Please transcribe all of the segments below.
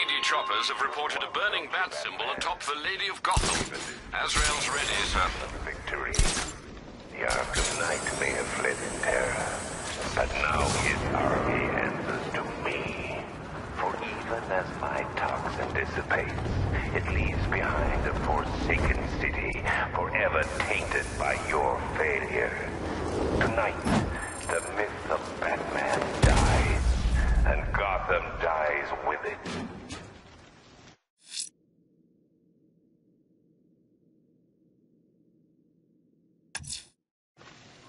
GCPD choppers have reported a burning bat symbol atop the Lady of Gotham. Azrael's ready, sir. Victory. The Arkham Knight may have fled in terror, but now his army answers to me. For even as my toxin dissipates, it leaves behind a forsaken city forever tainted by your failure. Tonight, the myth of Batman dies, and Gotham dies with it.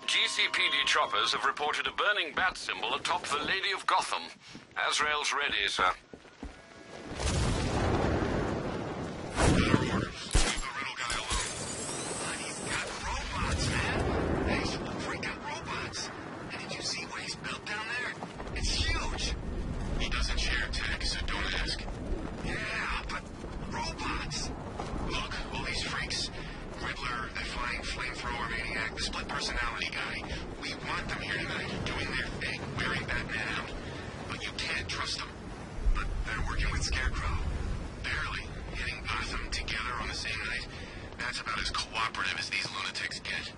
GCPD choppers have reported a burning bat symbol atop the Lady of Gotham. Azrael's ready, sir. Personality guy. We want them here tonight, doing their thing, wearing Batman out. But you can't trust them. But they're working with Scarecrow. Barely. Hitting Gotham together on the same night. That's about as cooperative as these lunatics get.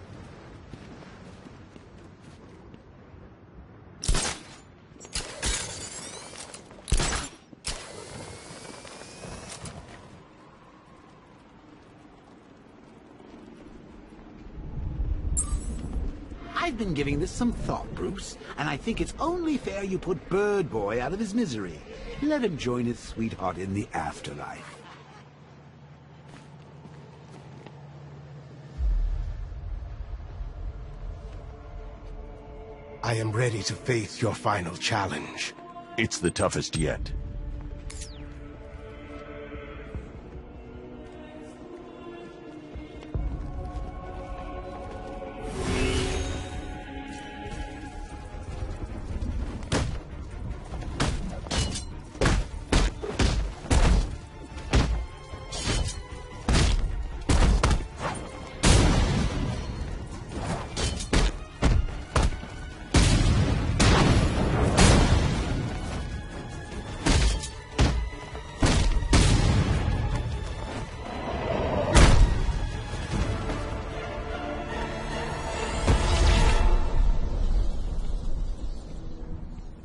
I've been giving this some thought, Bruce, and I think it's only fair you put Bird Boy out of his misery. Let him join his sweetheart in the afterlife. I am ready to face your final challenge. It's the toughest yet.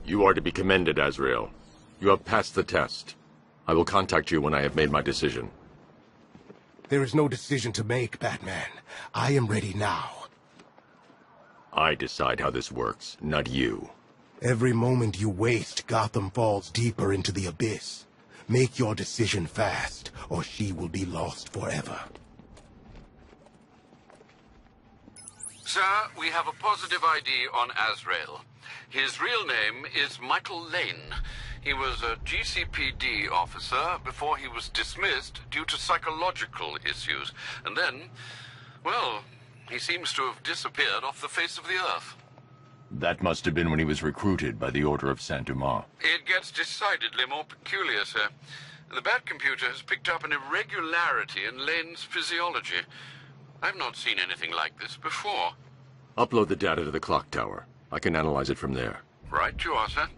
You are to be commended, Azrael. You have passed the test. I will contact you when I have made my decision. There is no decision to make, Batman. I am ready now. I decide how this works, not you. Every moment you waste, Gotham falls deeper into the abyss. Make your decision fast, or she will be lost forever. Sir, we have a positive ID on Azrael. His real name is Michael Lane. He was a GCPD officer before he was dismissed due to psychological issues. And then, well, he seems to have disappeared off the face of the earth. That must have been when he was recruited by the Order of Saint-Dumas. It gets decidedly more peculiar, sir. The Bat computer has picked up an irregularity in Lane's physiology. I've not seen anything like this before. Upload the data to the clock tower. I can analyze it from there. Right you are, sir.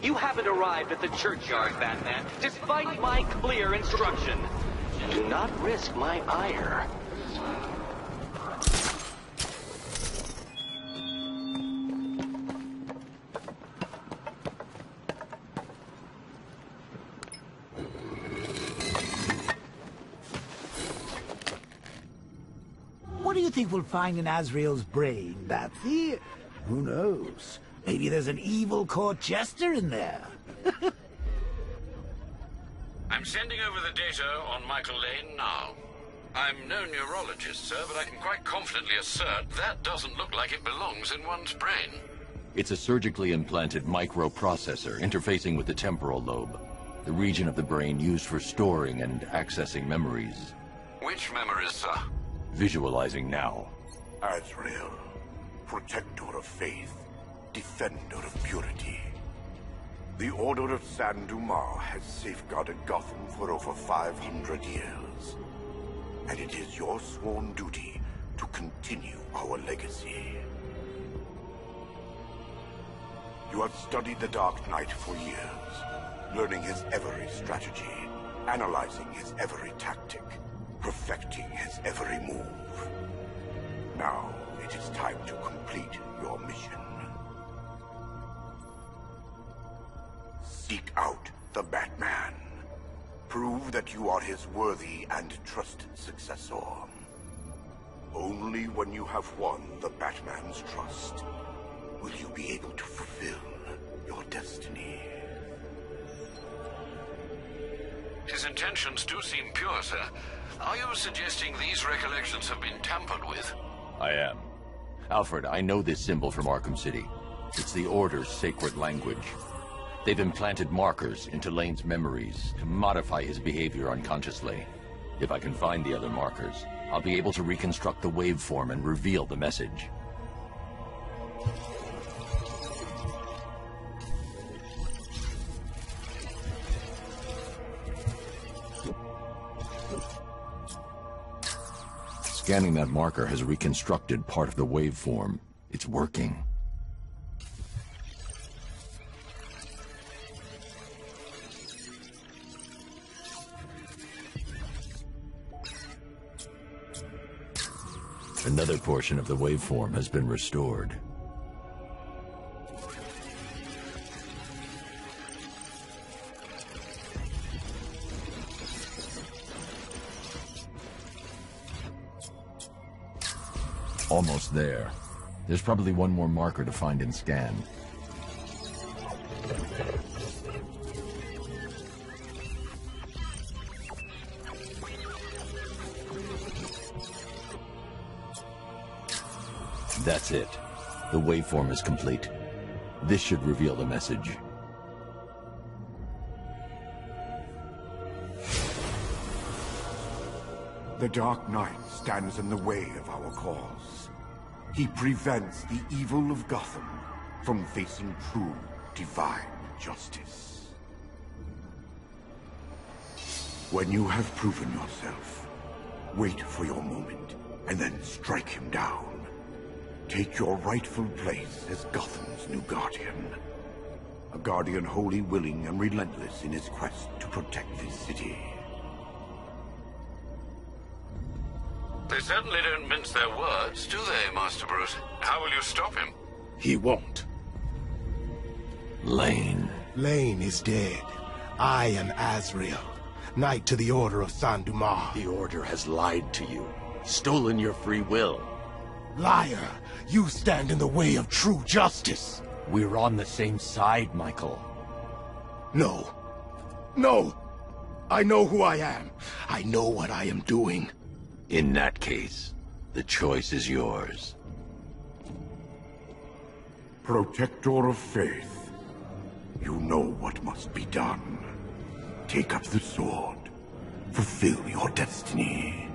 You haven't arrived at the churchyard, Batman, despite my clear instruction. Do not risk my ire. What do you think we'll find in Azrael's brain, Batsy? Who knows? Maybe there's an evil court jester in there. I'm sending over the data on Michael Lane now. I'm no neurologist, sir, but I can quite confidently assert that doesn't look like it belongs in one's brain. It's a surgically implanted microprocessor interfacing with the temporal lobe, the region of the brain used for storing and accessing memories. Which memories, sir? Visualizing now. Azrael, protector of faith, defender of purity. The Order of San Dumas has safeguarded Gotham for over 500 years. And it is your sworn duty to continue our legacy. You have studied the Dark Knight for years, learning his every strategy, analyzing his every tactic, perfecting his every move. Now, it is time to complete your mission. Seek out the Batman. Prove that you are his worthy and trusted successor. Only when you have won the Batman's trust will you be able to fulfill your destiny. His intentions do seem pure, sir. Are you suggesting these recollections have been tampered with? I am. Alfred, I know this symbol from Arkham City. It's the Order's sacred language. They've implanted markers into Lane's memories to modify his behavior unconsciously. If I can find the other markers, I'll be able to reconstruct the waveform and reveal the message. Scanning that marker has reconstructed part of the waveform. It's working. Another portion of the waveform has been restored. Almost there. There's probably one more marker to find and scan. That's it. The waveform is complete. This should reveal the message. The Dark Knight stands in the way of our cause. He prevents the evil of Gotham from facing true, divine justice. When you have proven yourself, wait for your moment, and then strike him down. Take your rightful place as Gotham's new guardian. A guardian wholly willing and relentless in his quest to protect this city. They certainly don't mince their words, do they, Master Bruce? How will you stop him? He won't. Lane. Lane is dead. I am Azrael, Knight to the Order of San Dumas. The Order has lied to you, stolen your free will. Liar! You stand in the way of true justice! We're on the same side, Michael. No. No! I know who I am. I know what I am doing. In that case, the choice is yours. Protector of faith, you know what must be done. Take up the sword. Fulfill your destiny.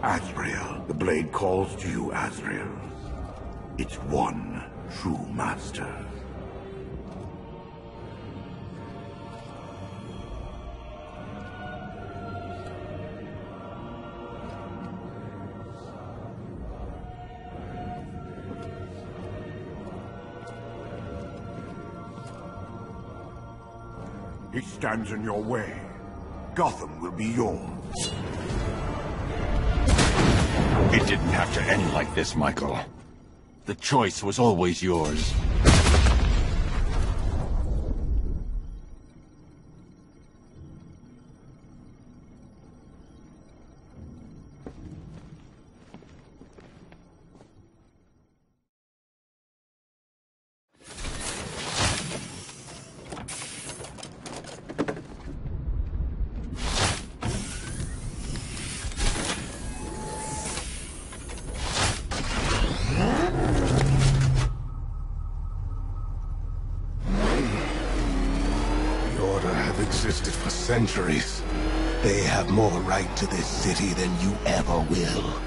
Azrael, the blade calls to you, Azrael. Its one true master. He stands in your way. Gotham will be yours. It didn't have to end like this, Michael. The choice was always yours. Existed for centuries. They have more right to this city than you ever will.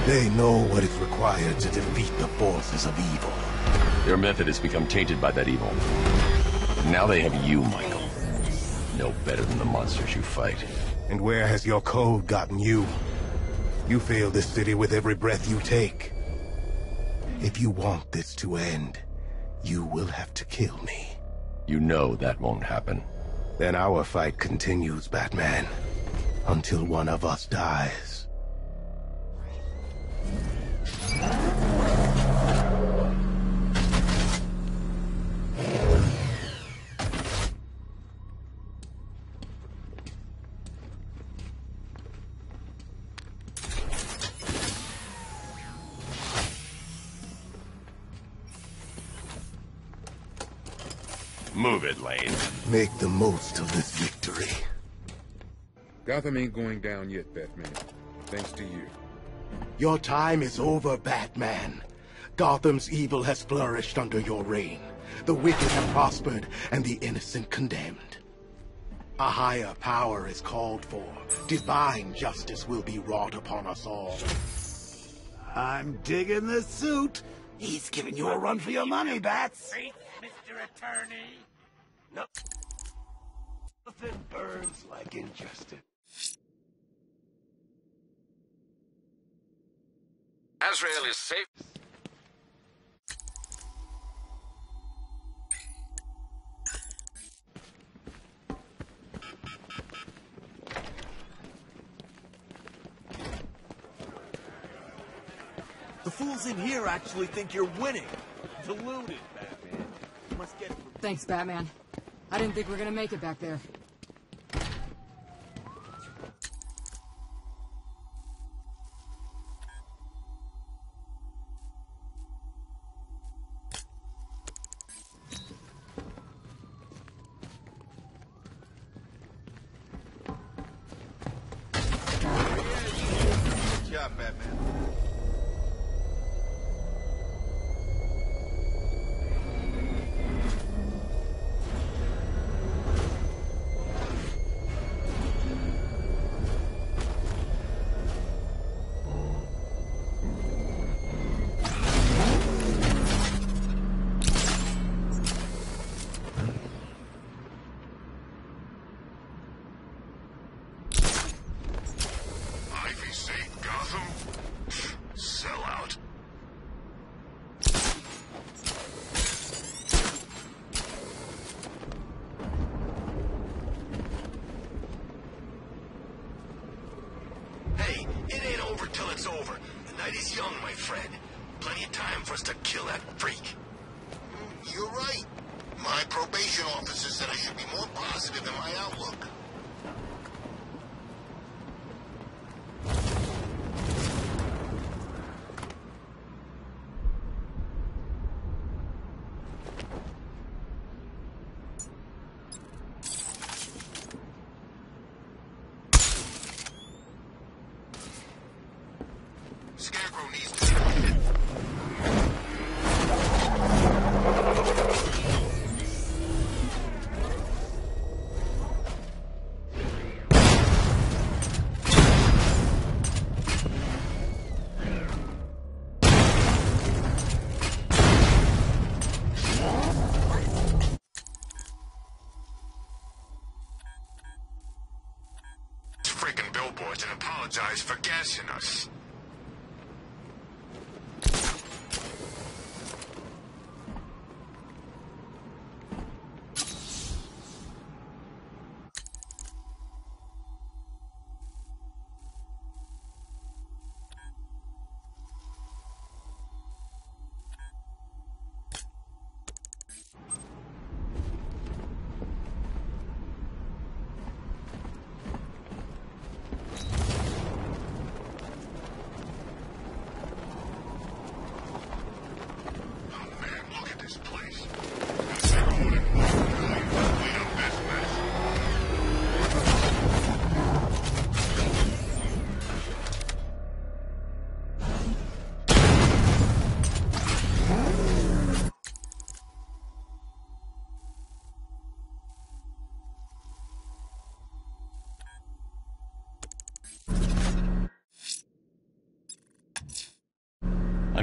They know what is required to defeat the forces of evil. Their method has become tainted by that evil. Now they have you, Michael. No better than the monsters you fight. And where has your code gotten you? You fail this city with every breath you take. If you want this to end, you will have to kill me. You know that won't happen. Then our fight continues, Batman. Until one of us dies. Move it, Lane. Make the most of this victory. Gotham ain't going down yet, Batman. Thanks to you. Your time is over, Batman. Gotham's evil has flourished under your reign. The wicked have prospered, and the innocent condemned. A higher power is called for. Divine justice will be wrought upon us all. I'm digging the suit. He's giving you a run for your money, Bats. Mr. Attorney. Nothing burns like injustice. Azrael is safe. The fools in here actually think you're winning. Deluded, Batman. You must get... Thanks, Batman. I didn't think we were gonna make it back there. Good job, Batman. Till it's over. The night is young, my friend. Plenty of time for us to kill that freak. You're right. My probation officer said I should be more positive in my outlook. Scarecrow needs to be pointed. Freaking billboards and apologize for gassing us.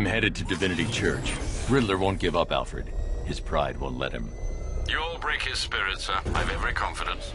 I'm headed to Divinity Church. Riddler won't give up, Alfred. His pride won't let him. You'll break his spirit, sir. I've every confidence.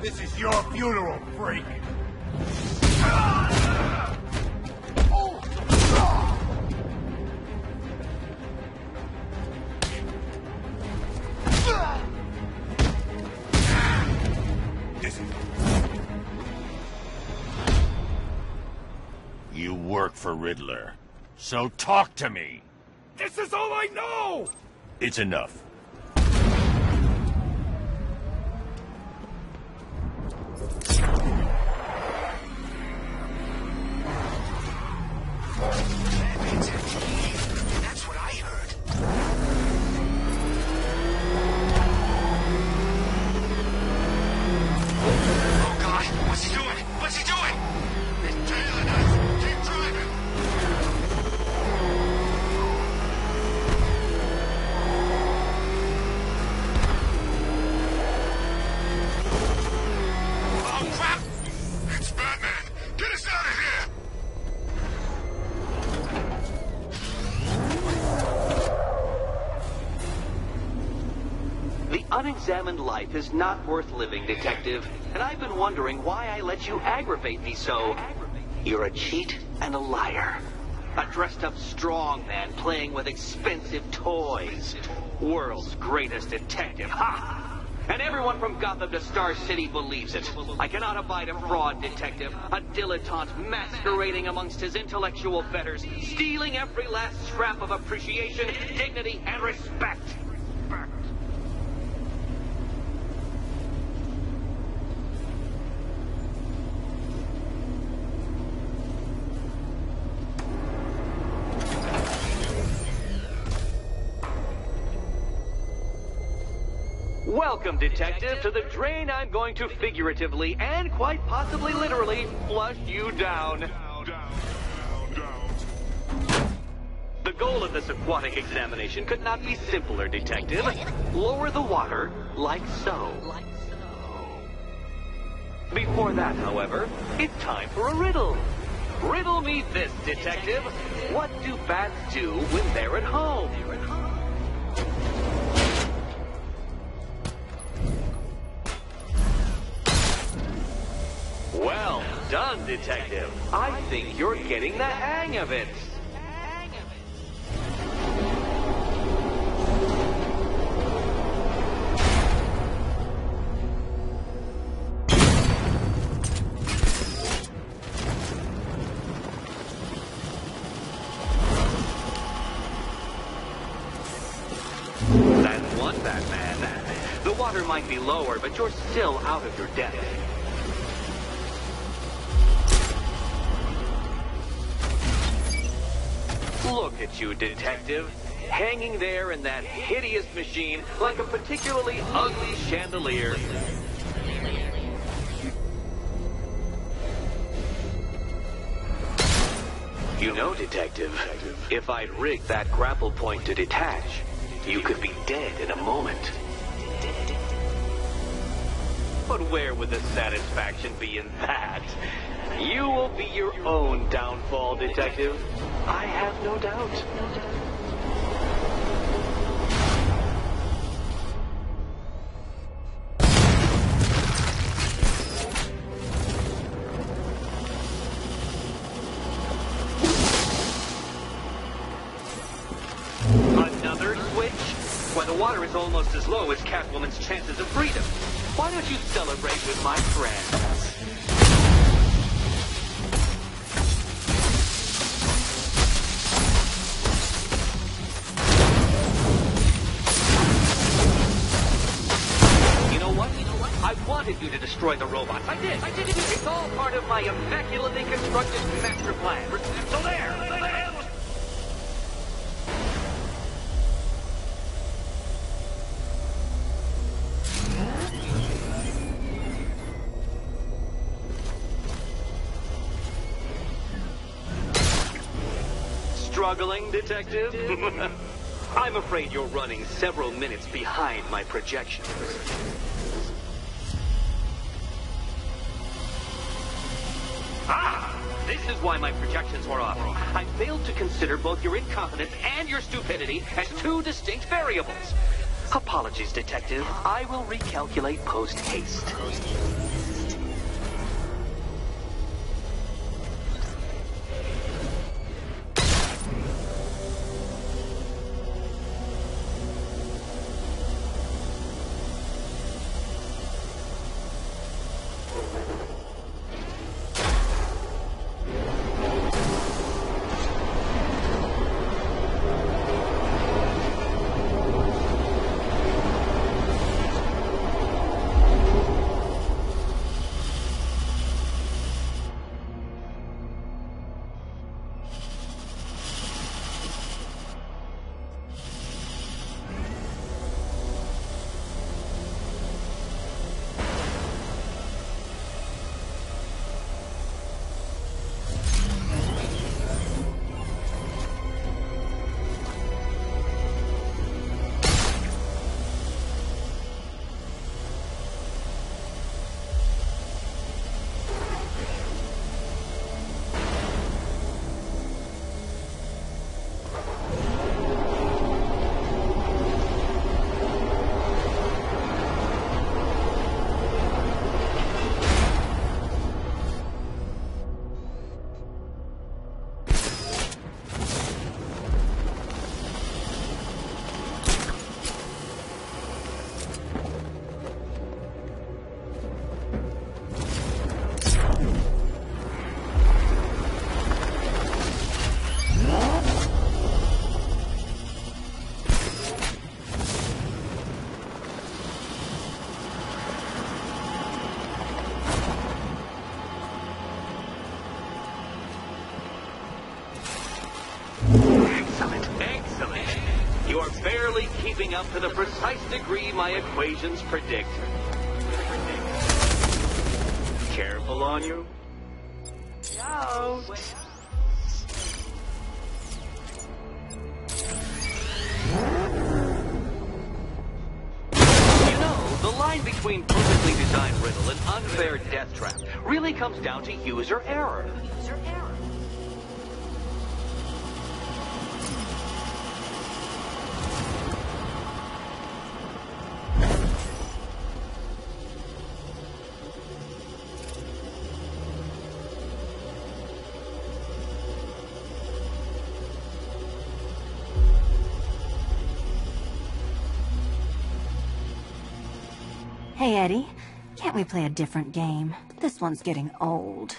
This is your funeral, freak! You work for Riddler, so talk to me! This is all I know! It's enough. That's what I heard. Oh God, what's he doing? What's he doing? He's tailing us. Keep driving. Oh crap! It's Batman. Get us out of here. The unexamined life is not worth living, Detective. And I've been wondering why I let you aggravate me so. You're a cheat and a liar. A dressed-up strongman playing with expensive toys. World's greatest detective. Ha! And everyone from Gotham to Star City believes it. I cannot abide a fraud detective. A dilettante masquerading amongst his intellectual betters. Stealing every last scrap of appreciation, dignity, and respect. Welcome, Detective, to the drain I'm going to figuratively and quite possibly literally flush you down. The goal of this aquatic examination could not be simpler, Detective. Lower the water like so. Before that, however, it's time for a riddle. Riddle me this, Detective. What do bats do when they're at home? Well done, Detective. I think you're getting the hang of it. That's one, Batman. The water might be lower, but you're still out of your depth. Look at you, Detective. Hanging there in that hideous machine like a particularly ugly chandelier. You know, Detective, if I'd rigged that grapple point to detach, you could be dead in a moment. But where would the satisfaction be in that? You will be your own downfall, Detective. I have no doubt. Another switch? Why, the water is almost as low as Catwoman's chances of freedom. Why don't you celebrate with my friends? You know what? I wanted you to destroy the robots. I did. It's all part of my immaculately constructed master plan. So there. Struggling, detective? I'm afraid you're running several minutes behind my projections. This is why my projections were off. I failed to consider both your incompetence and your stupidity as two distinct variables. Apologies, detective. I will recalculate post-haste. Keeping up to the precise degree my equations predict. Careful on you. Out. You know, the line between perfectly designed riddle and unfair death trap really comes down to user error. Hey, Eddie. Can't we play a different game? This one's getting old.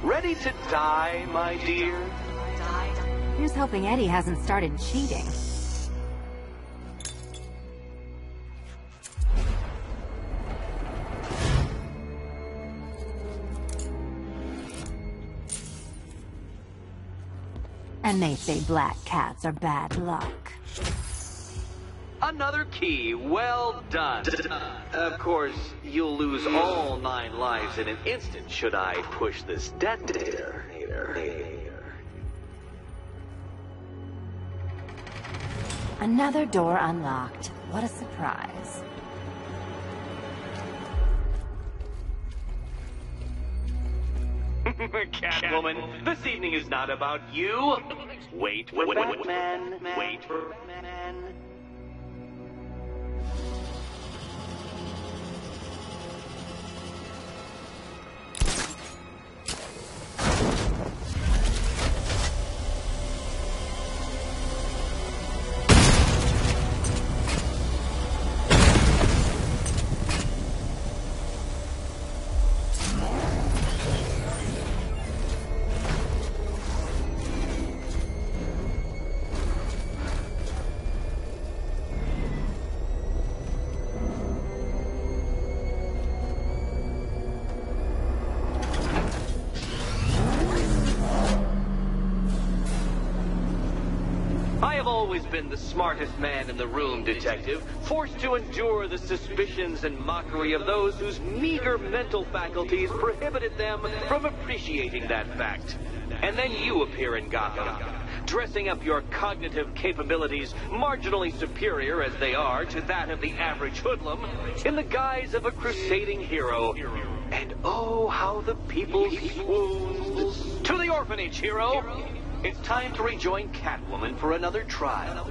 Ready to die, my dear? Here's hoping Eddie hasn't started cheating. And they say black cats are bad luck. Another key. Well done. Of course, you'll lose all 9 lives in an instant should I push this detonator. Another door unlocked. What a surprise. Catwoman, this evening is not about you. Wait, Batman. Wait for Batman. have always been the smartest man in the room, Detective, forced to endure the suspicions and mockery of those whose meager mental faculties prohibited them from appreciating that fact. And then you appear in Gotham, dressing up your cognitive capabilities marginally superior as they are to that of the average hoodlum, in the guise of a crusading hero. And oh, how the people swoon. To the orphanage, hero! It's time to rejoin Catwoman for another trial.